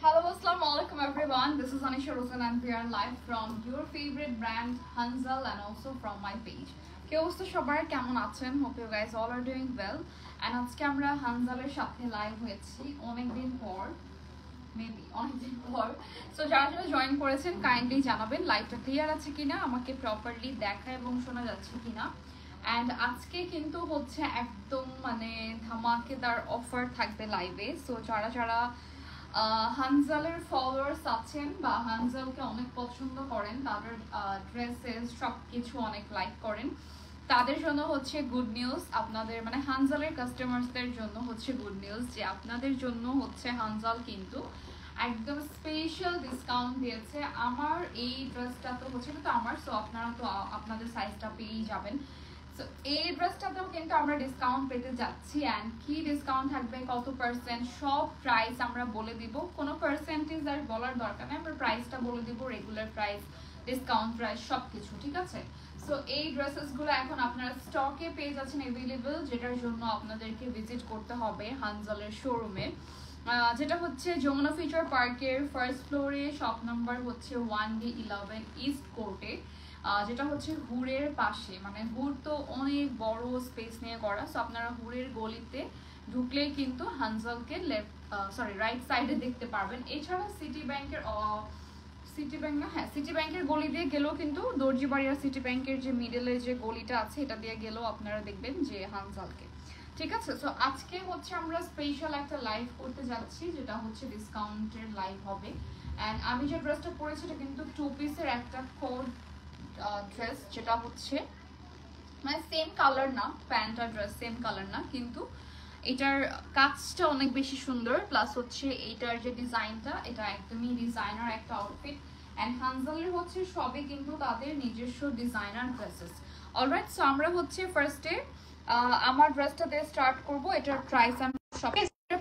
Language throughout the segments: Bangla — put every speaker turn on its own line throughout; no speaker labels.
Hello, assalamu alaikum everyone. This is Anisha Rosen and we are live from your favorite brand Hanzal and also from my page. কি অবস্থা সবার কেমন আছেন? Hope you guys all are doing well. And আজকে আমরা হানজালের সাথে লাইভ হয়েছি অনেকদিন পর, মেবি অনেকদিন পর। সো যারা যারা জয়েন করেছেন কাইন্ডলি জানাবেন লাইভটা ক্লিয়ার আছে কিনা, আমাকে প্রপারলি দেখা এবং শোনা যাচ্ছে কিনা। অ্যান্ড আজকে কিন্তু হচ্ছে একদম মানে ধামাকেদার অফার থাকবে লাইভে। সো যারা যারা হানজালের ফলোয়ার্স আছেন বা হানজালকে অনেক পছন্দ করেন, তাদের ড্রেসেস সব কিছু অনেক লাইক করেন, তাদের জন্য হচ্ছে গুড নিউজ। আপনাদের মানে হানজালের কাস্টমার্সদের জন্য হচ্ছে গুড নিউজ যে আপনাদের জন্য হচ্ছে হানজাল কিন্তু একদম স্পেশাল ডিসকাউন্ট দিয়েছে। আমার এই ড্রেসটা তো হচ্ছে তো আমার, সো আপনারা তো আপনাদের সাইজটা পেয়েই যাবেন। সো এই ড্রেসটাতেও কিন্তু আমরা ডিসকাউন্ট পেতে যাচ্ছি। অ্যান্ড কি ডিসকাউন্ট থাকবে, কত পার্সেন্ট, সব প্রাইস আমরা বলে দিব। কোনো পার্সেন্টেজ আর বলার দরকার নেই, আমরা প্রাইসটা বলে দিব, রেগুলার প্রাইস, ডিসকাউন্ট প্রাইস সব কিছু, ঠিক আছে। সো এই ড্রেসেসগুলো এখন আপনারা স্টকে পেয়ে যাচ্ছেন অ্যাভেলেবল, যেটার জন্য আপনাদেরকে ভিজিট করতে হবে হানজালের শোরুমে, যেটা হচ্ছে যমুনা ফিউচার পার্কের ফার্স্ট ফ্লোরে, শপ নাম্বার হচ্ছে 1D11 ইস্ট কোর্টে, যেটা হচ্ছে হুরের পাশে। মানে হুর তো অনেক বড় স্পেস নিয়ে করা, সো আপনারা হুরের গলিতে ঢুকলেই কিন্তু হানজালকে রাইট সাইডে দেখতে পারবেন। এছাড়া সিটি ব্যাংকের সিটি ব্যাংকের গলি দিয়ে গেলেও কিন্তু দর্জিবাড়ি আর সিটি ব্যাংকের যে মিডলে যে গলিটা আছে এটা দিয়ে গেলেও আপনারা দেখবেন যে হানজালকে, ঠিক আছে। সো আজকে হচ্ছে আমরা স্পেশাল একটা লাইভ করতে যাচ্ছি, যেটা হচ্ছে ডিসকাউন্টের লাইভ হবে। অ্যান্ড আমি যে ড্রেসটা পরেছি এটা কিন্তু 2 পিসের একটা কোড ড্রেস, যেটা হচ্ছে মানে সেম কালার না, প্যান্ট আর ড্রেস সেম কালার না, কিন্তু এটার কাজটা অনেক বেশি সুন্দর। প্লাস হচ্ছে এইটার যে ডিজাইনটা, এটা একদমই ডিজাইনার একটা আউটফিট। অ্যান্ড হানজালের হচ্ছে সবই কিন্তু তাদের নিজস্ব ডিজাইনার ড্রেসেস। অলরাইট, সো আমরা হচ্ছে ফার্স্টে আমার ড্রেসটা দিয়ে স্টার্ট করব। এটার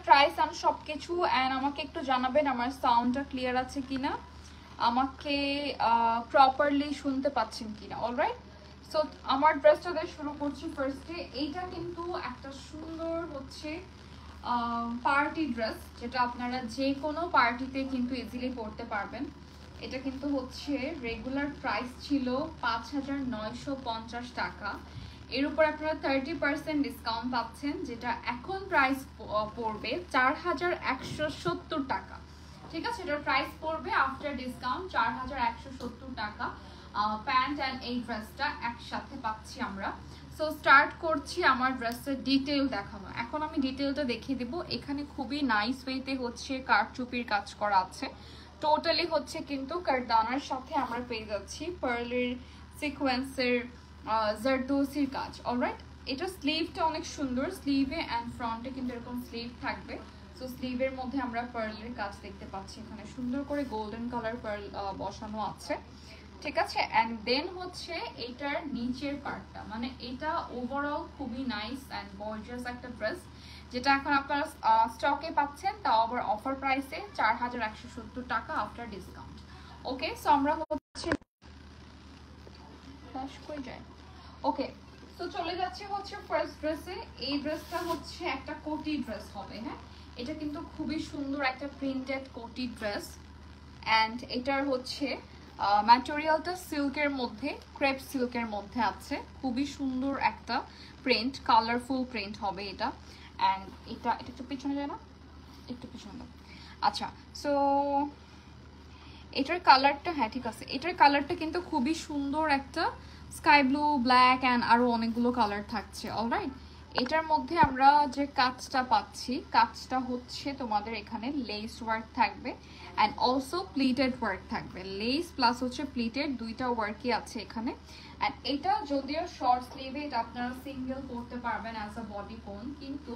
প্রাইস আমি সবকিছু অ্যান্ড আমাকে একটু জানাবেন আমার সাউন্ডটা ক্লিয়ার আছে কিনা, আমাকে প্রপারলি শুনতে পাচ্ছেন কিনা। অলরাইট, সো আমার ড্রেসটা দিয়ে শুরু করছি ফার্স্টে। এইটা কিন্তু একটা সুন্দর হচ্ছে পার্টি ড্রেস, যেটা আপনারা যে কোনো পার্টিতে কিন্তু ইজিলি পরতে পারবেন। এটা কিন্তু হচ্ছে রেগুলার প্রাইস ছিল 5,950 টাকা, এর উপর আপনারা 30% ডিসকাউন্ট পাচ্ছেন, যেটা এখন প্রাইস পড়বে 4,170 টাকা, ঠিক আছে। এটার প্রাইস পড়বে আফটার ডিসকাউন্ট 4,170 টাকা। প্যান্ট অ্যান্ড এই ড্রেসটা একসাথে পাচ্ছি আমরা। সো স্টার্ট করছি আমার ড্রেসের ডিটেল দেখানো। এখন আমি ডিটেলটা দেখিয়ে দিব। এখানে খুবই নাইস ওয়েতে হচ্ছে কারচুপির কাজ করা আছে, টোটালি হচ্ছে কিন্তু কারদানার সাথে আমরা পেয়ে যাচ্ছি পার্লের সিকোয়েন্সের জারদোসির কাজ। অলরাইট, এটা স্লিভটা অনেক সুন্দর, স্লিভে অ্যান্ড ফ্রন্টে কিন্তু এরকম স্লিভ থাকবে। সো স্লিভের মধ্যে আমরা পার্লের কাজ দেখতে পাচ্ছি, এখানে সুন্দর করে গোল্ডেন কালার পার্ল বসানো আছে, ঠিক আছে। অ্যান্ড দেন হচ্ছে এইটার নিচের পার্টটা, মানে এটা ওভারঅল খুবই নাইস অ্যান্ড গর্জিয়াস একটা ড্রেস, যেটা এখন আপনারা স্টকে পাচ্ছেন, তাও আবার অফার প্রাইসে 4,170 টাকা আফটার ডিসকাউন্ট। ওকে, সো আমরা হচ্ছে ওকে, তো চলে যাচ্ছে হচ্ছে ফার্স্ট ড্রেসে। এই ড্রেসটা হচ্ছে একটা কোটি ড্রেস হবে, হ্যাঁ। এটা কিন্তু খুবই সুন্দর একটা প্রিন্টেড কোটি ড্রেস। অ্যান্ড এটার হচ্ছে ম্যাটেরিয়ালটা সিল্কের মধ্যে, ক্রেপ সিল্কের মধ্যে আছে, খুবই সুন্দর একটা প্রিন্ট, কালারফুল প্রিন্ট হবে এটা। অ্যান্ড এটা একটু পিছনে যায় না, একটু পিছনে দাও। আচ্ছা, সো এটার কালারটা, হ্যাঁ ঠিক আছে, এটার কালারটা কিন্তু খুবই সুন্দর একটা স্কাই ব্লু, ব্ল্যাক অ্যান্ড আরও অনেকগুলো কালার থাকছে। অলরাইট, এটার মধ্যে আমরা যে কাজটা পাচ্ছি, কাজটা হচ্ছে তোমাদের এখানে লেস ওয়ার্ক থাকবে অ্যান্ড অলসো প্লিটেড ওয়ার্ক থাকবে। লেস প্লাস হচ্ছে প্লিটেড দুইটা ওয়ার্কই আছে এখানে। অ্যান্ড এটা যদিও শর্ট স্লিভে, এটা আপনারা সিঙ্গেল করতে পারবেন অ্যাজ আ বডি কোন, কিন্তু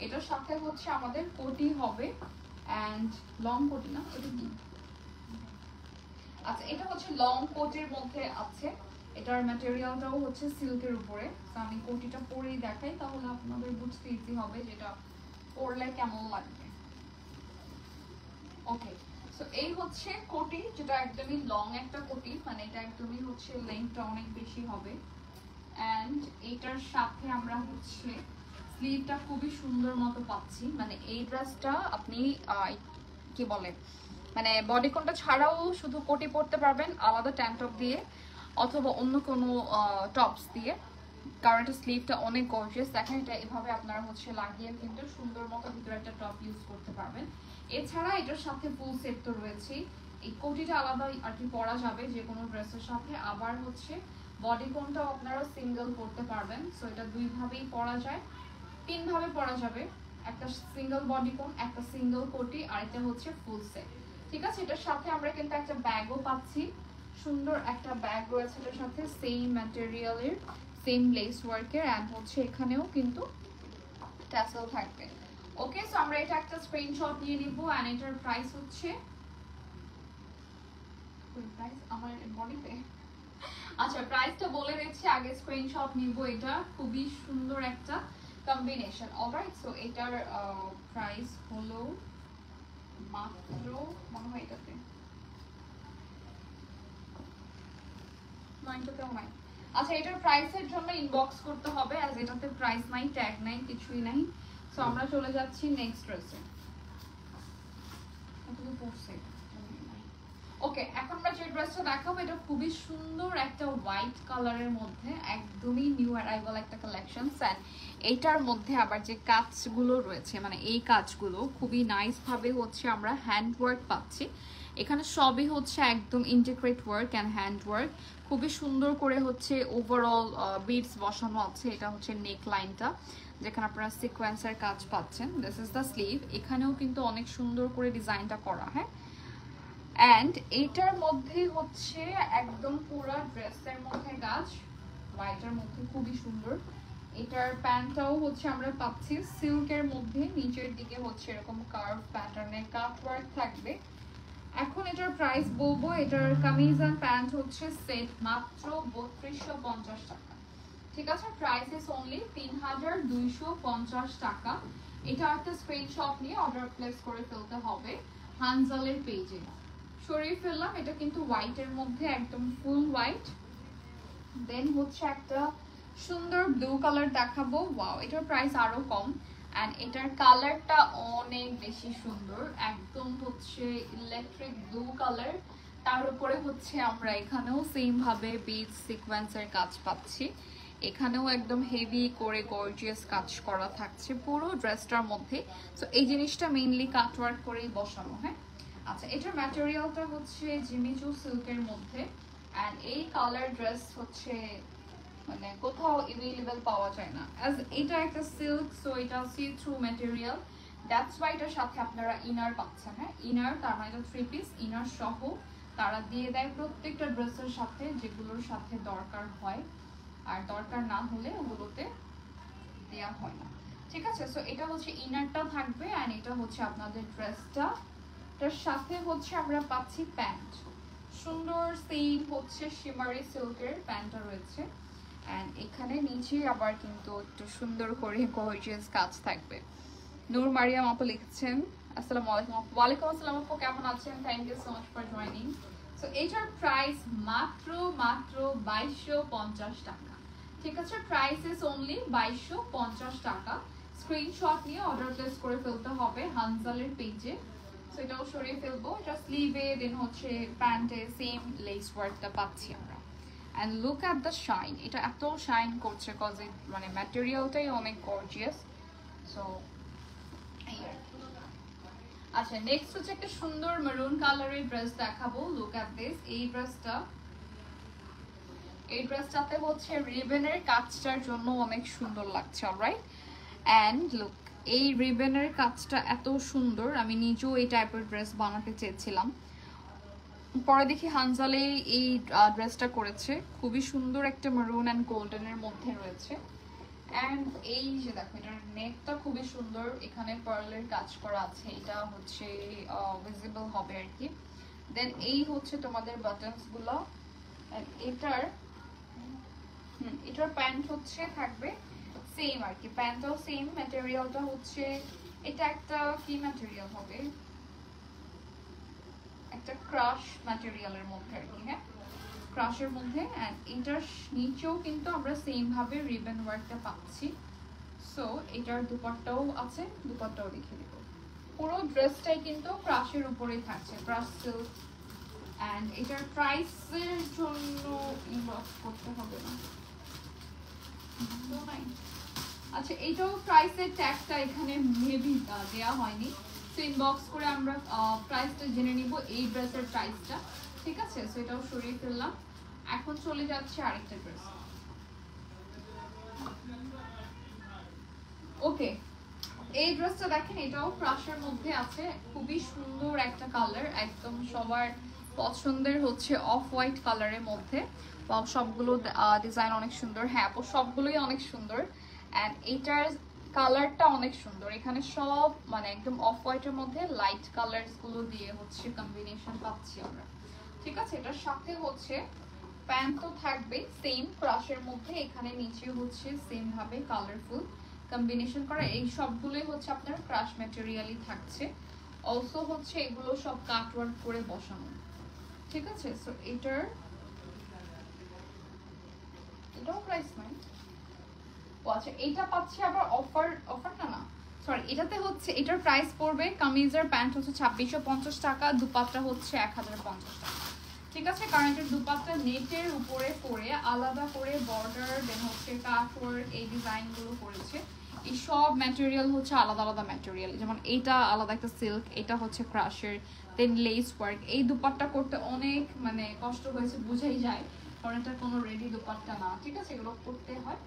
এটার সাথে হচ্ছে আমাদের কোটি হবে অ্যান্ড লং কোটি না, এটা কি, আচ্ছা এটা হচ্ছে লং কোটের মধ্যে আছে। এটার ম্যাটেরিয়ালটাও হচ্ছে সিল্কের উপরে। তো আমি কোটিটা পরেই দেখাই, তাহলে আপনাদের বুঝতে ইজি হবে যেটা পরলে কেমন লাগবে। ওকে, সো এই হচ্ছে কোটি, যেটা একদমই লং একটা কোটি, মানে এটা একদমই হচ্ছে লেন্থটা অনেক বেশি হবে। অ্যান্ড এইটার সাথে আমরা হচ্ছে স্লিভটা খুবই সুন্দর মতো পাচ্ছি। মানে এই ড্রেসটা আপনি কি বলে মানে বডিকনটা ছাড়াও শুধু কোটি পরতে পারবেন আলাদা ট্যাঙ্ক টপ দিয়ে অথবা অন্য কোনো টপস দিয়ে, কারণ এটা স্লিভটা অনেক গর্জিয়াস। দেখেন এটা এভাবে আপনারা হচ্ছে লাগিয়ে কিন্তু সুন্দর মতো ভিতরে একটা টপ ইউজ করতে পারবেন। এছাড়া এটার সাথে ফুল সেট তো রয়েছেই, এই কোটিটা আলাদা আর কি পরা যাবে যে কোনো ড্রেসের সাথে। আবার হচ্ছে বডিকনটাও আপনারা সিঙ্গেল করতে পারবেন। সো এটা দুইভাবেই পরা যায়, তিনভাবে পরা যাবে, একটা সিঙ্গেল বডিকন, একটা সিঙ্গেল কোটি, আর এটা হচ্ছে ফুল সেট। ঠিক আছে, এটার সাথে আমরা কিন্তু একটা ব্যাগও পাচ্ছি, সুন্দর একটা ব্যাগ রয়েছে এটার সাথে, সেম ম্যাটেরিয়ালের, সেম লেস ওয়ার্কের, অ্যান্ড হচ্ছে এখানেও কিন্তু ট্যাসেল থাকবে। ওকে, সো আমরা এটা একটা স্ক্রিনশট নিয়ে নিব, অ্যান্ড এটার প্রাইস হচ্ছে আমার বডিতে, আচ্ছা প্রাইসটা বলে দিচ্ছি, আগে স্ক্রিনশট নিব। এটা খুবই সুন্দর একটা কম্বিনেশন। অলরাইট, সো এটার প্রাইস হলো মাত্র মনে হয় এটাতে 9 আচ্ছা, এটার প্রাইসের জন্য ইনবক্স করতে হবে, আর এটাতে প্রাইস নাই, ট্যাগ নাই, কিছুই নাই। সো আমরা চলে যাচ্ছি নেক্সট ড্রেসে। ওকে, এখন আমরা যে ড্রেসটা দেখাবো এটা খুবই সুন্দর একটা হোয়াইট কালারের মধ্যে, একদমই নিউ অ্যারাইভাল একটা কালেকশন। অ্যান্ড এইটার মধ্যে আবার যে কাজগুলো রয়েছে, মানে এই কাজগুলো খুবই নাইস ভাবে হচ্ছে আমরা হ্যান্ড ওয়ার্ক পাচ্ছি। এখানে সবই হচ্ছে একদম integrate work and hand work, খুবই সুন্দর করে হচ্ছে ওভারঅল বিডস বসানো আছে। এটা হচ্ছে নেক লাইনটা, যেখানে আপনারা সিকোয়েন্সের কাজ পাচ্ছেন। দিস ইজ দ্য স্লিভ, এখানেও কিন্তু অনেক সুন্দর করে ডিজাইনটা করা। হ্যাঁ, অ্যান্ড এইটার মধ্যে হচ্ছে একদম পুরো ড্রেসের মধ্যে কাজ, হোয়াইটের মধ্যে খুবই সুন্দর। এটার প্যান্টটাও হচ্ছে আমরা পাচ্ছি সিল্কের মধ্যে, নিচের দিকে হচ্ছে এরকম কার্ভ প্যাটার্নের কাট ওয়ার্ক থাকবে। এখন এটার প্রাইস বলবো, এটার কামিজ অ্যান্ড প্যান্ট হচ্ছে সেট মাত্র 3250 টাকা। ঠিক আছে, প্রাইস ইজ অনলি 3250 টাকা। এটা একটা স্ক্রিনশট নিয়ে অর্ডার প্লেস করে ফেলতে হবে হানজালের পেজে। সরিয়ে ফেললাম, এটা কিন্তু হোয়াইটের মধ্যে একদম ফুল হোয়াইট। দেন হচ্ছে একটা সুন্দর ব্লু কালার দেখাবো। ওয়াও, এটার প্রাইস আরো কম, অ্যান্ড এটার কালারটা অনেক বেশি সুন্দর, একদম হচ্ছে ইলেকট্রিক ব্লু কালার। তার উপরে হচ্ছে আমরা এখানেও সেম ভাবে বিট সিকোয়েন্সের কাজ পাচ্ছি, এখানেও একদম হেভি করে গর্জিয়াস কাজ করা থাকছে পুরো ড্রেসটার মধ্যে। তো এই জিনিসটা মেইনলি কাটওয়ার্ক করেই বসানো। হ্যাঁ, আচ্ছা, এটার ম্যাটেরিয়ালটা হচ্ছে জিমিচু সিল্কের মধ্যে, অ্যান্ড এই কালার ড্রেস হচ্ছে মানে কোথাও अवेलेबल পাওয়া যায় না, অ্যাজ এটা একটা সিল্ক, সো এটা see through material, that's why এটার সাথে আপনারা ইনার পাচ্ছেন। হ্যাঁ, ইনার, তার মানে এটা 3 পিস ইনার সহ তারা দিয়ে দেয় প্রত্যেকটা ড্রেসের সাথে, যেগুলোর সাথে দরকার হয়, আর দরকার না হলে ওগুলোতে দেয়া হয় না। ঠিক আছে, সো এটা হচ্ছে ইনারটা থাকবে, অ্যান্ড এটা হচ্ছে আপনাদের ড্রেসটা। এটার সাথে হচ্ছে আমরা পাচ্ছি প্যান্ট, সুন্দর সেম হচ্ছে শিমারি সিল্কের প্যান্টটা রয়েছে, অ্যান্ড এখানে নিচে আবার কিন্তু একটু সুন্দর করে গর্জিয়াস কাজ থাকবে। নূর মারিয়াম আপু লিখছেন আসসালামু আলাইকুম। ওয়ালাইকুম আসসালাম আপু, কেমন আছেন? Thank you so much for joining. So এটার প্রাইস মাত্র 2250 টাকা। ঠিক আছে, প্রাইস ইজ অনলি 2250 টাকা। স্ক্রিনশট নিয়ে অর্ডার প্লেস করে ফেলতে হবে হানজালের পেজে। সো এটাও সরিয়ে ফেলবো, এটা স্লিভে, দেন হচ্ছে প্যান্টে সেম লেস ওয়ার্কটা পাচ্ছি আমরা। And look at the shine, এটা এত শাইন করছে কজ মানে ম্যাটেরিয়ালটাই অনেক গর্জিয়াস। সো আচ্ছা, নেক্সট হচ্ছে একটা সুন্দর মেরুন কালারের ড্রেস দেখাবো। লুক অ্যাট দিস, এই ড্রেসটাতে হচ্ছে রিবনের কাজটার জন্য অনেক সুন্দর লাগছে। অলরাইট, অ্যান্ড লুক, এই রিবনের কাজটা এত সুন্দর, আমি নিজেও এই টাইপের ড্রেস বানাতে চেয়েছিলাম, পরে দেখি হানজালে এই ড্রেসটা করেছে, খুবই সুন্দর একটা মেরুন অ্যান্ড গোল্ডেনের মধ্যে রয়েছে। অ্যান্ড এই যে দেখো, এটার নেকটা খুবই সুন্দর, এখানে পার্লের কাজ করা আছে, এটা হচ্ছে ভিজিবল হবে আর কি। দেন এই হচ্ছে তোমাদের বাটনস গুলো, এটার প্যান্ট হচ্ছে থাকবে সেম আর কি, প্যান্টটাও সেম, ম্যাটেরিয়ালটা হচ্ছে এটা একটা কি ম্যাটেরিয়াল হবে, একটা ক্রাশ ম্যাটেরিয়ালের মধ্যে আর কি। হ্যাঁ, ক্রাশের মধ্যে, অ্যান্ড এটার নিচেও কিন্তু আমরা সেম ভাবে রিবন ওয়ার্কটা পাচ্ছি। সো এটার দুপাট্টাও আছে, দুপাট্টাও দেখিয়ে দিব। পুরো ড্রেসটাই কিন্তু ক্রাশের উপরেই থাকছে, ক্রাশ সিল্ক। এন্ড এটার প্রাইসের জন্য ইনবক্স করতে হবে না। আচ্ছা, এইটাও প্রাইসের ট্যাগটা এখানে মেবি দেওয়া হয়নি, সো ইনবক্স করে আমরা প্রাইসটা জেনে নিব, এই ড্রেসের প্রাইসটা। ঠিক আছে, সো এটাও সরিয়ে ফেললাম। এখন চলে যাচ্ছে আরেকটা ড্রেস। ওকে, এই ড্রেসটা দেখেন, এটাও ক্রাশের মধ্যে আছে, খুবই সুন্দর একটা কালার, একদম সবার পছন্দের হচ্ছে অফ হোয়াইট কালারের মধ্যে। সবগুলো ডিজাইন অনেক সুন্দর, হ্যাঁ আপু সবগুলোই অনেক সুন্দর। অ্যান্ড এটার কালারটা অনেক সুন্দর, এখানে সব মানে একদম অফ হোয়াইটের মধ্যে লাইট কালারস গুলো দিয়ে হচ্ছে কম্বিনেশন পাচ্ছি আমরা। ঠিক আছে, এটার সাথে হচ্ছে প্যান্ট তো থাকবে সেম ক্রাশের মধ্যে, এখানে নিচে হচ্ছে সেম ভাবে কালারফুল কম্বিনেশন করা। এই সবগুলোই হচ্ছে আপনার ক্রাশ ম্যাটেরিয়ালই থাকছে, অলসো হচ্ছে এগুলো সব কাটওয়ার্ক করে বসানো। ঠিক আছে, সো এটাও প্রাইস নাই। ও আচ্ছা, এটা পাচ্ছি আবার অফারটা না, সরি, এটাতে হচ্ছে এটার প্রাইস পড়বে, কামিজের প্যান্ট হচ্ছে 2650 টাকা, দুপাট্টা হচ্ছে 1050 টাকা। ঠিক আছে, কারণ এটার দুপাট্টা নেটের উপরে করে আলাদা করে বর্ডার, দেন হচ্ছে কাটওয়ার্ক, এই ডিজাইনগুলো করেছে। এই সব ম্যাটেরিয়াল হচ্ছে আলাদা আলাদা ম্যাটেরিয়াল, যেমন এইটা আলাদা একটা সিল্ক, এটা হচ্ছে ক্রাশের, দেন লেস ওয়ার্ক। এই দুপাট্টা করতে অনেক মানে কষ্ট হয়েছে, বুঝাই যায়, কারণ এটা কোনো রেডি দুপাট্টা না। ঠিক আছে, এগুলো করতে হয়।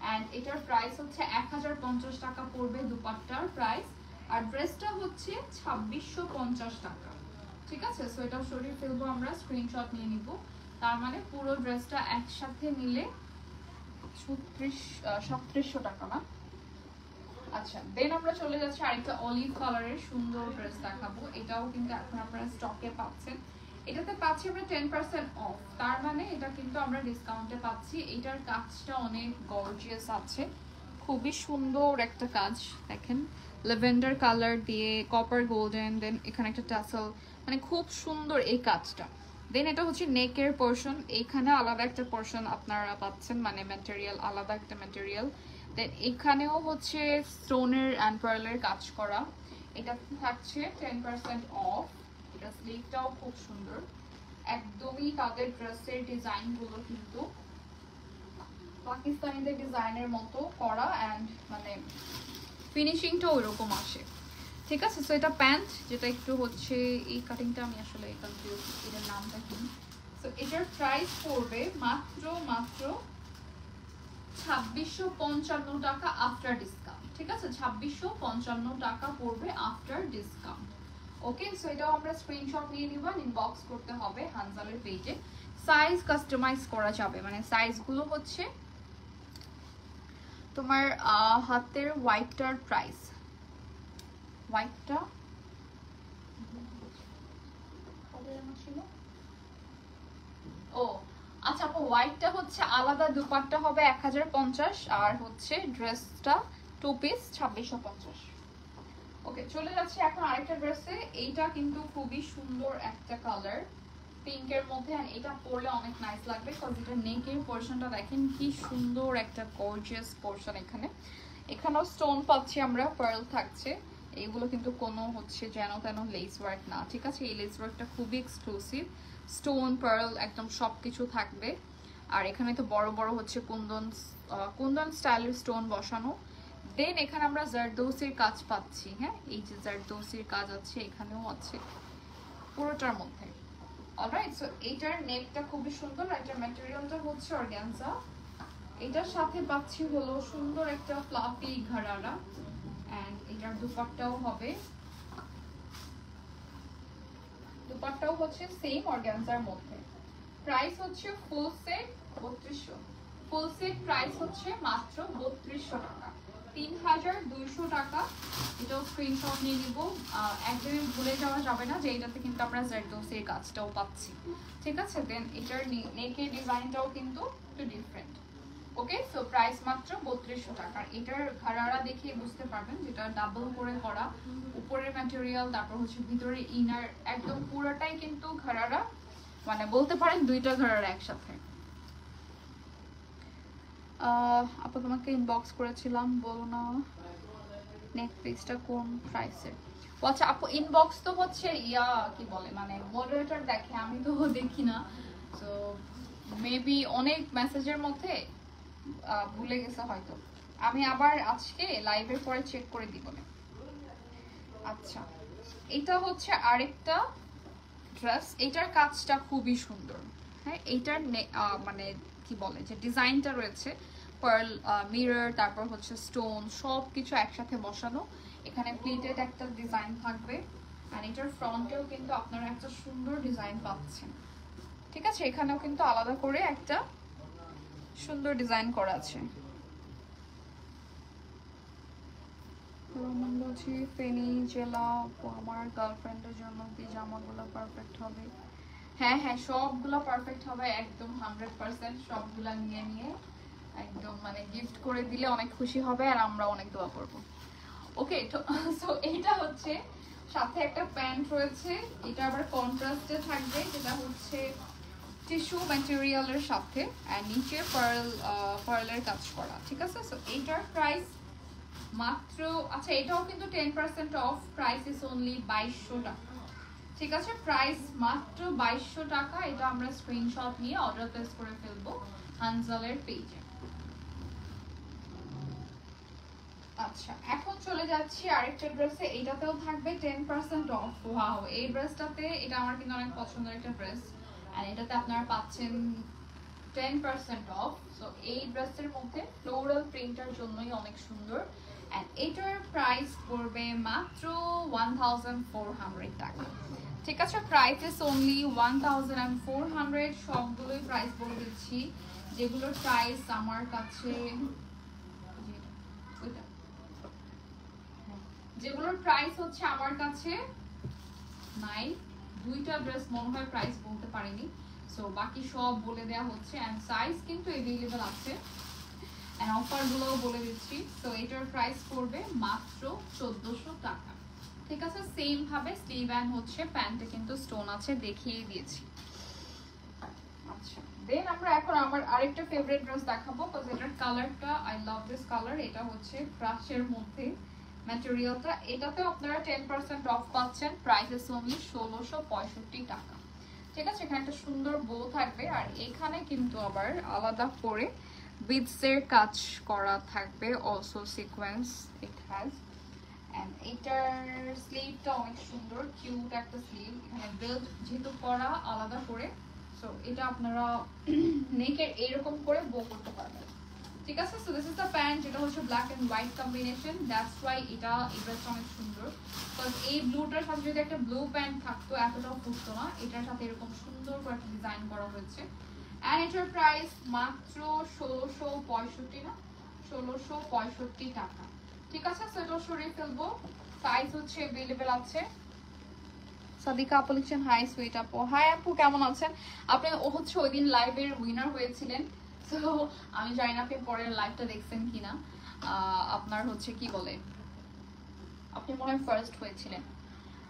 অ্যান্ড এটার প্রাইস হচ্ছে 1050 টাকা পড়বে দুপাট্টার প্রাইস, আর ড্রেসটা হচ্ছে 2650 টাকা। ঠিক আছে, সো এটাও সরিয়ে ফেলবো আমরা, স্ক্রিনশট নিয়ে নিব। তার মানে পুরো ড্রেসটা একসাথে নিলে 3700 টাকা না। আচ্ছা, দেন আমরা চলে যাচ্ছি আরেকটা অলিভ কালারের সুন্দর ড্রেস দেখাবো। এটাও কিন্তু এখন আপনারা স্টকে পাচ্ছেন, এটাতে পাচ্ছি আমরা 10% অফ, তার মানে এটা কিন্তু আমরা ডিসকাউন্টে পাচ্ছি। এটার কাজটা অনেক গর্জিয়াস আছে, খুবই সুন্দর একটা কাজ দেখেন, ল্যাভেন্ডার কালার দিয়ে কপার গোল্ডেন, দেন এখানে একটা টাসেল, মানে খুব সুন্দর এই কাজটা। দেন এটা হচ্ছে নেকের পোর্শন, এইখানে আলাদা একটা পোর্শন আপনারা পাচ্ছেন, মানে ম্যাটেরিয়াল আলাদা একটা ম্যাটেরিয়াল। দেন এখানেও হচ্ছে স্টোনের অ্যান্ড পার্লের কাজ করা। এটা থাকছে 10% অফ। এটা স্লিভটাও খুব সুন্দর, একদমই তাদের ড্রেসের ডিজাইনগুলো কিন্তু পাকিস্তানিদের ডিজাইনের মতো করা, অ্যান্ড মানে ফিনিশিংটাও ওইরকম আসে। ঠিক আছে, সো এটা প্যান্ট, যেটা একটু হচ্ছে এই কাটিংটা আমি আসলে কনফিউজ, এটার নামটা কি। সো এটার প্রাইস পড়বে মাত্র 2655 টাকা আফটার ডিসকাউন্ট। ঠিক আছে, 2655 টাকা পড়বে আফটার ডিসকাউন্ট। ওকে, সো এটাও আমরা স্ক্রিনশট নিয়ে নিব, ইনবক্স করতে হবে হানজালের পেজে। সাইজ কাস্টমাইজ করা যাবে, মানে সাইজগুলো হচ্ছে তোমার হাতের হোয়াইটটার প্রাইস, হোয়াইটটা ও আচ্ছা আপু, হোয়াইটটা হচ্ছে আলাদা, দুপাট্টা হবে 1050, আর হচ্ছে ড্রেসটা 2 পিস 2650। ওকে, চলে যাচ্ছে এখন আরেকটা ড্রেসে। এইটা কিন্তু খুবই সুন্দর একটা কালার, পিঙ্কের মধ্যে, আর এটা পরলে অনেক নাইস লাগবে, কারণ এটা নেকের পোর্শনটা দেখেন কি সুন্দর একটা গর্জিয়াস পোর্শন। এখানেও স্টোন পাচ্ছি আমরা, পার্ল থাকছে, এইগুলো কিন্তু কোনো হচ্ছে যেন তেন লেস ওয়ার্ক না। ঠিক আছে, এই লেস ওয়ার্কটা খুবই এক্সক্লুসিভ, স্টোন পার্ল একদম সবকিছু থাকবে। আর এখানে তো বড় বড় হচ্ছে কুন্দন স্টাইলের স্টোন বসানো। দেন এখানে আমরা জারদৌসির কাজ পাচ্ছি, হ্যাঁ এই যে জারদৌসির কাজ আছে, এখানেও আছে পুরোটার মধ্যে। অলরাইট, সো এইটার নেকটা খুবই সুন্দর, এটার ম্যাটেরিয়ালটা হচ্ছে অর্গানজা। এটার সাথে পাচ্ছি হলো সুন্দর একটা ফ্লাফি ঘাড়ারা, এন্ড এটার দুপাট্টাও হবে, দুপাট্টাও হচ্ছে সেম অর্গানজার মধ্যে। প্রাইস হচ্ছে full set 3200, full set price হচ্ছে মাত্র 3200 টাকা, 3200 টাকা। এটাও স্ক্রিনশট নিয়ে নিব, একদমই ভুলে যাওয়া যাবে না যে এটাতে কিন্তু আমরা জারদৌসির কাজটাও পাচ্ছি। ঠিক আছে, দেন এটার নেকের ডিজাইনটাও কিন্তু একটু ডিফারেন্ট। ওকে, সো প্রাইস মাত্র 3200 টাকা। এটার ঘাড়ারা দেখে বুঝতে পারবেন যেটা ডাবল করে করা, উপরের ম্যাটেরিয়াল, তারপর হচ্ছে ভিতরে ইনার, একদম পুরোটাই কিন্তু ঘাড়ারা, মানে বলতে পারেন দুইটা ঘাড়ারা একসাথে। আপু তোমাকে ইনবক্স করেছিলাম, বলো না। নেক পিসটা কোন প্রাইসের? আচ্ছা আপু ইনবক্স তো হচ্ছে ইয়া কি বলে মানে মডারেটর দেখে, আমি তো দেখি না। তো মেবি অনেক মেসেজের মধ্যে ভুলে গেছে হয়তো। আমি আবার আজকে লাইভের পরে চেক করে দিব না। আচ্ছা এটা হচ্ছে আরেকটা ড্রেস, এটার কাজটা খুবই সুন্দর। হ্যাঁ এইটার মানে কি বলে যে ডিজাইনটা রয়েছে পার্ল মিরর, তারপর হচ্ছে স্টোন, সব কিছু একসাথে বসানো। এখানে প্লেটেড একটা ডিজাইন থাকবে আর এটার ফ্রন্টেও কিন্তু আপনারা একটা সুন্দর ডিজাইন পাচ্ছেন। ঠিক আছে, এখানেও কিন্তু আলাদা করে একটা সুন্দর ডিজাইন করা আছে। রোমান বলছি ফেনী জেলা, আমার গার্লফ্রেন্ডের জন্য কি জামাগুলো পারফেক্ট হবে? হ্যাঁ হ্যাঁ সবগুলো পারফেক্ট হবে একদম 100%। সবগুলা নিয়ে নিয়ে একদম মানে গিফট করে দিলে অনেক খুশি হবে আর আমরা অনেক দোয়া করব। ওকে তো সো এইটা হচ্ছে সাথে একটা প্যান্ট রয়েছে, এটা আবার কন্ট্রাস্টে থাকবে, যেটা হচ্ছে টিস্যু ম্যাটেরিয়ালের সাথে আর নিচে পার্লের কাজ করা। ঠিক আছে, সো এইটার প্রাইস মাত্র, আচ্ছা এটাও কিন্তু 10% অফ, প্রাইস ইজ অনলি 2200 টাকা। ঠিক আছে, প্রাইস মাত্র 2200 টাকা। এটা আমরা স্ক্রিনশট নিয়ে অর্ডার প্লেস করে ফেলবো হানজালের পেজে। আচ্ছা এখন চলে যাচ্ছি আরেকটা ড্রেসে, এটাতেও থাকবে 10% অফ। ওয়াও এই ড্রেসটাতে, এটা আমার কিন্তু অনেক পছন্দের একটা ড্রেস আর এটাতে আপনারা পাচ্ছেন 10% অফ। সো এই ড্রেসের মধ্যে ফ্লোরাল প্রিন্টার জন্যই অনেক সুন্দর। এন্ড এটার প্রাইস পড়বে মাত্র 1400 টাকা। ঠিক আছে, প্রাইস ইজ অনলি 1400। সবগুলোই প্রাইস বলে দিচ্ছি, যেগুলোর প্রাইস আমার কাছে, যেগুলোর প্রাইস হচ্ছে আমার কাছে নাই। দুইটা ড্রেস মনে হয় প্রাইস বলতে পারিনি, সো বাকি সব বলে দেওয়া হচ্ছে। এন্ড সাইজ কিন্তু अवेलेबल আছে এন্ড অফারগুলোও বলে দিচ্ছি। সো এটার প্রাইস পড়বে মাত্র 1400 টাকা। ঠিক আছে, সেম ভাবে স্লিভ এন্ড হচ্ছে প্যান্টে কিন্তু স্টোন আছে, দেখিয়ে দিয়েছি। আচ্ছা দেন আমরা এখন আমার আরেকটা ফেভারিট ড্রেস দেখাবো, বিকজ এটার কালারটা আই লাভ দিস কালার। এটা হচ্ছে ক্রাশের মধ্যে ম্যাটেরিয়ালটা, এটাতেও আপনারা 10% অফ পাচ্ছেন, প্রাইস ইজ অনলি 1665 টাকা। ঠিক আছে, এখানে একটা সুন্দর বো থাকবে আর এখানে কিন্তু আবার আলাদা করে বিডসের কাজ করা থাকবে, also sequence it has. And এটার স্লিভটা অনেক সুন্দর, কিউট একটা স্লিভ, এখানে বেল্ট যেহেতু করা আলাদা করে। সো এটা আপনারা নেকের এরকম করে বো করতে পারবেন। ঠিক আছে, so this is the pant, যেটা হচ্ছে black and white combination, that's why এটা এই ড্রেসটা অনেক সুন্দর। বিকজ এই ব্লুটার সাথে যদি একটা ব্লু প্যান্ট থাকতো এতটাও ফুটতো না, এটার সাথে এরকম সুন্দর করে একটা ডিজাইন করা হয়েছে। এন্ড এটার প্রাইস মাত্র 1665 না 1665 টাকা। ঠিক আছে, সো এটা সরিয়ে ফেলবো, সাইজ হচ্ছে अवेलेबल আছে। সাদিকা আপু লিখছেন হাই সুইট আপু। হাই আপু কেমন আছেন আপনি? ও হচ্ছে ওই দিন লাইভের উইনার হয়েছিলেন, তো আমি জানি না আপনি পরের লাইভটা দেখছেন কিনা। আপনার হচ্ছে কি বলে, আপনি মনে হয় ফার্স্ট হয়েছিলেন।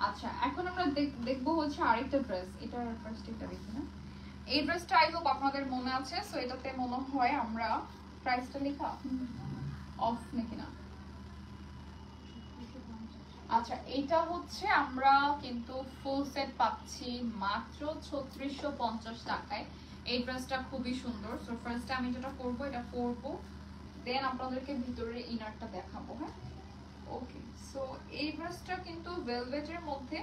আচ্ছা এখন আমরা দেখবো হচ্ছে আরেকটা ড্রেস, এটার ফার্স্ট এটা দেখি না। এই ড্রেসটা আই হোপ আপনাদের মনে আছে। সো এটাতে মনে হয় আমরা প্রাইসটা লেখা অফ নাকি না। আচ্ছা এটা হচ্ছে আমরা কিন্তু ফুল সেট পাচ্ছি মাত্র 3650 টাকায়। এই ড্রেসটা খুবই সুন্দর। সো ফার্স্টে আমি যেটা করবো, এটা পরবো, দেন আপনাদেরকে ভিতরের ইনারটা দেখাবো। হ্যাঁ ওকে, সো এই ড্রেসটা কিন্তু ভেলভেটের মধ্যে,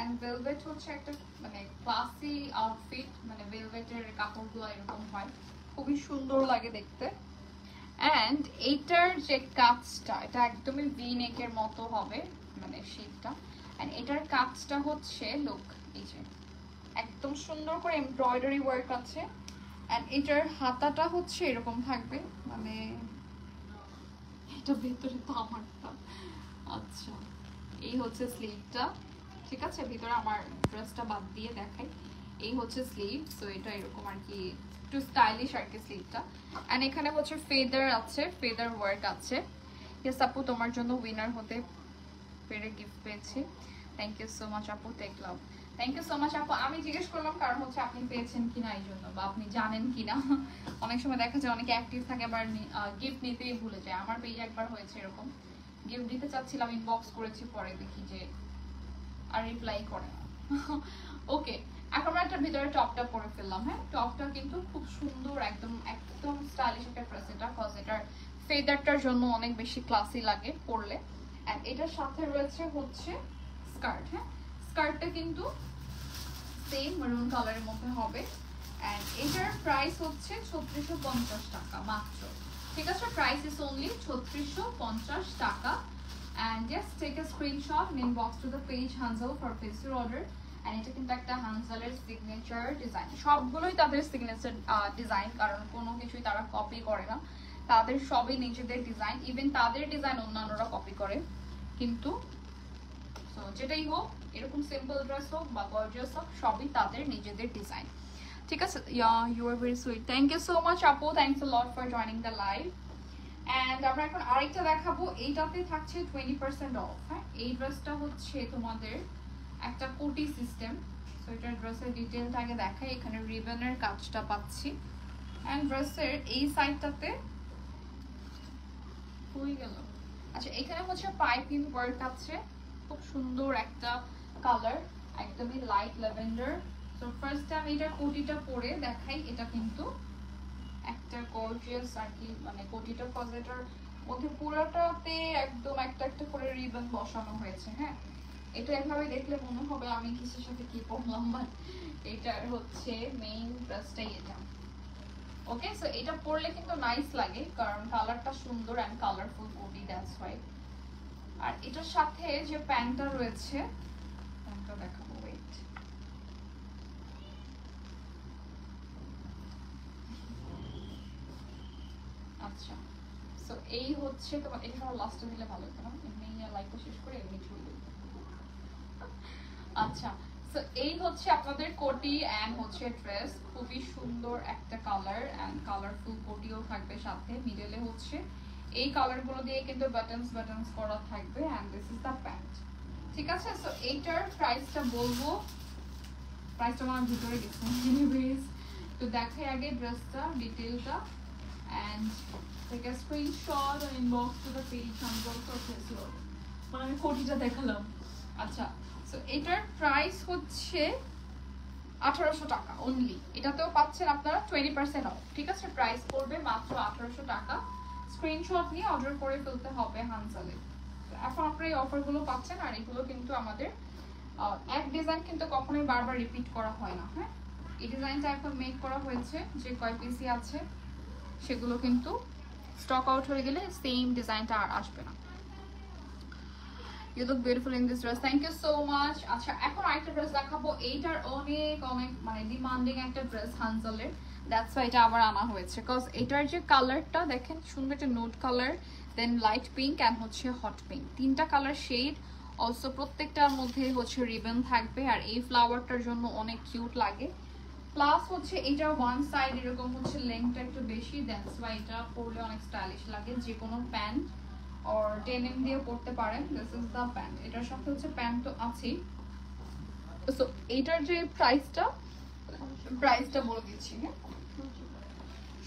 এন্ড ভেলভেট হচ্ছে একটা মানে ক্লাসি আউটফিট, মানে ভেলভেটের কাপড়গুলো এরকম হয়, খুবই সুন্দর লাগে দেখতে। এন্ড এইটার যে কাজটা, এটা একদমই ভি নেকের মতো হবে, মানে শেপটা। এন্ড এটার কাজটা হচ্ছে লুক, এই যে একদম সুন্দর করে এমব্রয়ডারি ওয়ার্ক আছে। এন্ড এটার হাতাটা হচ্ছে এরকম থাকবে, মানে এটা ভেতরে তো আমারটা। আচ্ছা এই হচ্ছে স্লিভটা। ঠিক আছে, ভিতরে আমার ড্রেসটা বাদ দিয়ে দেখাই, এই হচ্ছে স্লিভ। সো এটা এরকম আর কি, একটু স্টাইলিশ আর কি স্লিভটা। এন্ড এখানে হচ্ছে ফেদার আছে, ফেদার ওয়ার্ক আছে। ইয়েস আপু তোমার জন্য উইনার হতে পেরে গিফট পেয়েছি, থ্যাংক ইউ সো মাচ আপু, take love. Thank you so much আপু। আমি জিজ্ঞেস করলাম কারণ হচ্ছে আপনি পেয়েছেন কিনা এই জন্য, বা আপনি জানেন কিনা। অনেক সময় দেখা যায় অনেকে অ্যাক্টিভ থাকে আবার গিফট নিতেই ভুলে যায়, আমার পেজে একবার হয়েছে এরকম, গিফট দিতে চাচ্ছিলাম, ইনবক্স করেছি, পরে দেখি যে আর রিপ্লাই করে না। ওকে, এখন আমরা একটা ভিতরে টপটা পরে ফেললাম। হ্যাঁ, টপটা কিন্তু খুব সুন্দর, একদম একদম স্টাইলিশ একটা ড্রেস এটা, কজ এটার ফেদারটার জন্য অনেক বেশি ক্লাসি লাগে পরলে। এন্ড এটার সাথে রয়েছে হচ্ছে স্কার্ট। হ্যাঁ, স্কার্টটা কিন্তু সেম মেরুন কালারের মধ্যে হবে। এন্ড এটার প্রাইস হচ্ছে 3650 টাকা মাত্র। ঠিক আছে, প্রাইস ইজ অনলি 3650 টাকা। And just take a screenshot and inbox to the page Hansel for place your order. And এটা কিন্তু একটা হানজালের সিগনেচার ডিজাইন, সবগুলোই তাদের সিগনেচার ডিজাইন, কারণ কোনো কিছুই তারা কপি করে না, তাদের সবই নিজেদের ডিজাইন। ইভেন তাদের ডিজাইন অন্যান্যরা কপি করে, কিন্তু সো যেটাই হোক, এরকম সিম্পল ড্রেস হোক বা গর্জিয়াস হোক, সবই তাদের নিজেদের ডিজাইন। ঠিক আছে, you are very sweet, thank you so much আপু, thanks a lot for joining the live. And আমরা এখন আরেকটা দেখাবো, এইটাতে থাকছে 20% অফ। হ্যাঁ, এই ড্রেসটা হচ্ছে তোমাদের একটা কোটি সিস্টেম। সো এটার ড্রেসের ডিটেলটা আগে দেখাই। এখানে রিবনের কাজটা পাচ্ছি, এন্ড ড্রেসের এই সাইডটাতে হয়ে গেল। আচ্ছা, এখানে হচ্ছে পাইপিং ওয়ার্ক আছে, খুব সুন্দর একটা কালার, একদমই light lavender. So first time এটা কোটিটা পরে দেখাই। এটা কিন্তু একটা গর্জিয়াস আর কি, মানে কোটিটা কজেটার মধ্যে পুরোটাতে একদম একটা একটা করে রিবন বসানো হয়েছে। হ্যাঁ, এটা এভাবে দেখলে মনে হবে আমি কিছুর সাথে কি পরলাম, বাট এটার হচ্ছে মেইন ড্রেসটাই এটা। ওকে, সো এটা পরলে কিন্তু নাইস লাগে, কারণ কালারটা সুন্দর এন্ড কালারফুল কোটি, দ্যাটস ওয়াই। আর এটার সাথে যে প্যান্টটা রয়েছে, প্যান্টটা দেখাবো, ওয়েট। আচ্ছা, সো এই হচ্ছে তোমার, এটা সবার লাস্টে দিলে ভালো হতো না, এমনি লাইভটা শেষ করে এমনি ছুড়ে দেবো। আচ্ছা, সো এই হচ্ছে আপনাদের কোটি এন্ড হচ্ছে ড্রেস, খুবই সুন্দর একটা কালার এন্ড কালারফুল কোটিও থাকবে সাথে। মিডলে হচ্ছে এই কালারগুলো দিয়ে কিন্তু বাটনস করা থাকবে, and this is the pant. ঠিক আছে, সো এইটার প্রাইসটা বলবো, প্রাইসটা আমার ভিতরে গেছে। এনিওয়েজ, তো দেখাই আগে ড্রেসটা ডিটেইলটা, and take a screenshot and inbox to the page Hansel for place your order. মানে আমি কোটিটা দেখালাম। আচ্ছা, সো এটার প্রাইস হচ্ছে 1800 টাকা অনলি। এটাতেও পাচ্ছেন আপনারা 20% অফ। ঠিক আছে, প্রাইস পড়বে মাত্র 1800 টাকা। স্ক্রিনশট নিয়ে অর্ডার করে ফেলতে হবে হানজালে। এখন আপনারা এই অফারগুলো পাচ্ছেন, আর এগুলো কিন্তু আমাদের এক ডিজাইন কিন্তু কখনোই বারবার রিপিট করা হয় না। হ্যাঁ, এই ডিজাইনটা এখন মেক করা হয়েছে, যে কয় পিসি আছে সেগুলো কিন্তু স্টক আউট হয়ে গেলে সেম ডিজাইনটা আর আসবে না। You look beautiful in this dress. Thank you so much. আচ্ছা, এখন আরেকটা ড্রেস দেখাবো। এইটার অনেক অনেক মানে ডিমান্ডিং একটা ড্রেস হানজালের, দ্যাটস ওয়াই এটা আবার আনা হয়েছে, কজ এটার যে কালারটা দেখেন, সুন্দর একটা note colour, then light pink and হচ্ছে হট পিঙ্ক, তিনটা কালার শেড। অলসো প্রত্যেকটার মধ্যে হচ্ছে রিবন থাকবে, আর এই ফ্লাওয়ারটার জন্য অনেক কিউট লাগে। প্লাস হচ্ছে এটা ওয়ান সাইড এরকম হচ্ছে লেংথটা একটু বেশি, দ্যাটস ওয়াই এটা পরলে অনেক স্টাইলিশ লাগে। যে কোনো প্যান্ট or denim দিয়ে পরতে পারেন। দিস ইজ দ্য প্যান্ট, এটার সাথে হচ্ছে প্যান্ট তো আছেই। সো এটার যে প্রাইসটা বলে দিচ্ছি। হ্যাঁ,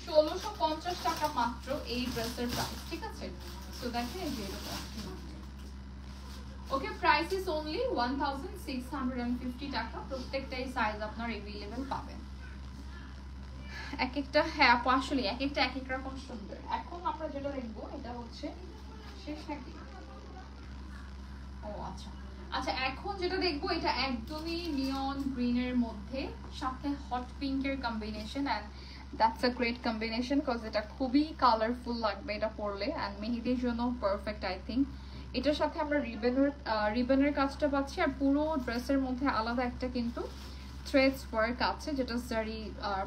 1650 টাকা মাত্র এই ড্রেসের প্রাইস। ঠিক আছে, সো দেখেন এই যে এটা, ওকে, প্রাইস ইজ অনলি 1650 টাকা। প্রত্যেকটাই সাইজ আপনার अवेलेबल পাবেন। এক একটা, হ্যাঁ আপু আসলে এক একটা এক এক রকম সুন্দর। এখন আমরা যেটা দেখবো, এটা হচ্ছে শেষ নাকি? ও আচ্ছা আচ্ছা, এখন যেটা দেখবো এটা একদমই নিয়ন গ্রিনের মধ্যে সাথে হট পিঙ্কের combination, and that's a great combination, cause এটা খুবই কালারফুল লাগবে এটা পরলে, এন্ড মেহেদির জন্য পারফেক্ট আই থিঙ্ক। এটার সাথে আমরা রিবনের কাজটা পাচ্ছি, আর পুরো ড্রেসের মধ্যে আলাদা একটা কিন্তু থ্রেডস ওয়ার্ক আছে, যেটা জারি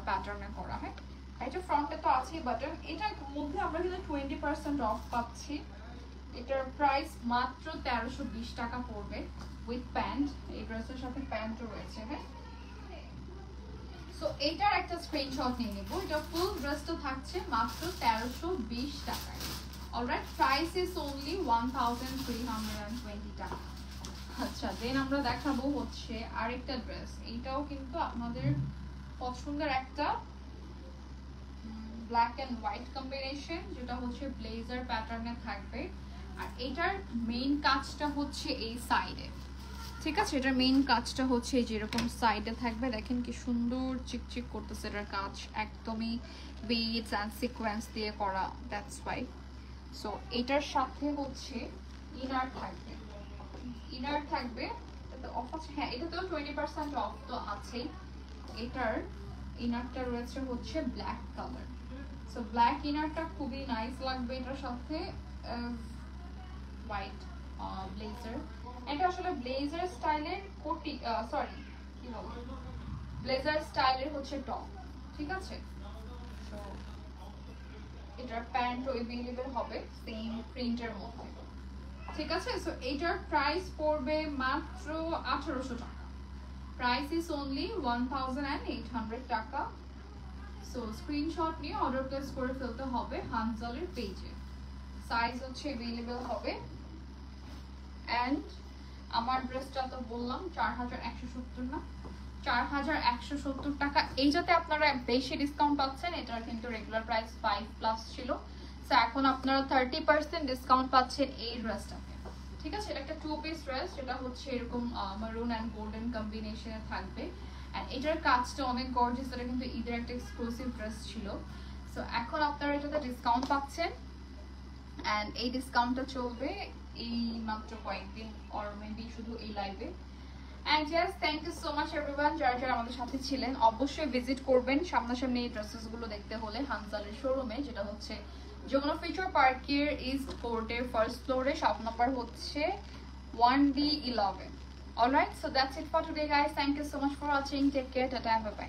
প্যাটার্নে করা হয়। এটা ফ্রন্টে তো আছেই বাটন। এটার মধ্যে আমরা কিন্তু 20% অফ পাচ্ছি। এটার প্রাইস মাত্র 1320 টাকা পড়বে উইথ প্যান্ট। এই ড্রেসের সাথে প্যান্টও রয়েছে। হ্যাঁ, সো এটার একটা স্ক্রিনশট নিয়ে নেব। এটা ফুল ড্রেসটা থাকছে মাত্র 1320 টাকায়। অলরাইট, প্রাইস ইজ অনলি 1320 টাকা। আচ্ছা, দেন আমরা দেখাবো হচ্ছে আরেকটা ড্রেস। এইটাও কিন্তু আপনাদের পছন্দের একটা ব্ল্যাক এন্ড হোয়াইট কম্বিনেশন, যেটা হচ্ছে ব্লেজার প্যাটার্নে থাকবে। আর এটার মেইন কাজটা হচ্ছে এই সাইডে, ঠিক আছে? এটার মেইন কাজটা হচ্ছে এই যেরকম সাইডে থাকবে, দেখেন কি সুন্দর চিকচিক করতেছে এটার কাজ, একদমই বিডস অ্যান্ড সিকোয়েন্স দিয়ে করা, দ্যাটস ওয়াই। সো এটার সাথে হচ্ছে ইনার থাকবে, ইনার থাকবে অফ আছে, হ্যাঁ এটা তো 20% অফ তো আছেই। এটার ইনারটা রয়েছে হচ্ছে ব্ল্যাক কালার, সো ব্ল্যাক ইনারটা খুবই নাইস লাগবে এটার সাথে হোয়াইট ব্লেজার। এটা আসলে ব্লেজার স্টাইলের কোটি, সরি কি বলবো, ব্লেজার স্টাইলের হচ্ছে টপ, ঠিক আছে? সো এটার প্যান্টও अवेलेबल হবে সেম প্রিন্টের মধ্যে, ঠিক আছে? সো এটার প্রাইস পড়বে মাত্র 1800 টাকা, প্রাইস ইজ অনলি 1800 টাকা। সো স্ক্রিনশট নিয়ে অর্ডার প্লেস করে ফেলতে হবে হানজালের পেজে, সাইজ হচ্ছে अवेलेबल হবে। এন্ড আমার ড্রেসটা তো বললাম 4170 না, 4170 টাকা। এই যাতে আপনারা বেশি ডিসকাউন্ট পাচ্ছেন, এটার কিন্তু রেগুলার প্রাইস 5+ ছিল, সো এখন আপনারা 30% ডিসকাউন্ট পাচ্ছেন এই ড্রেসটাতে, ঠিক আছে? এটা একটা 2 পিস ড্রেস, যেটা হচ্ছে এরকম মারুন অ্যান্ড গোল্ডেন কম্বিনেশনে থাকবে। এন্ড এটার কাজটা অনেক গর্জিয়াস, এটা কিন্তু ঈদের একটা এক্সক্লুসিভ ড্রেস ছিল। সো এখন আপনারা এটাতে ডিসকাউন্ট পাচ্ছেন, এন্ড এই ডিসকাউন্টটা চলবে এই মাত্র কয়েকদিন, অর মেবি শুধু এই লাইভে। And just thank you so much everyone, যারা যারা আমাদের সাথে ছিলেন। অবশ্যই ভিজিট করবেন সামনাসামনি এই ড্রেসেসগুলো দেখতে হলে হানজালের শোরুমে, যেটা হচ্ছে যমুনা ফিউচার পার্কের ইস্ট কোর্টের ফার্স্ট ফ্লোরে, শপ নাম্বার হচ্ছে 1D11। Alright, so that's it for today guys, thank you so much for watching, take care, tata, bye by.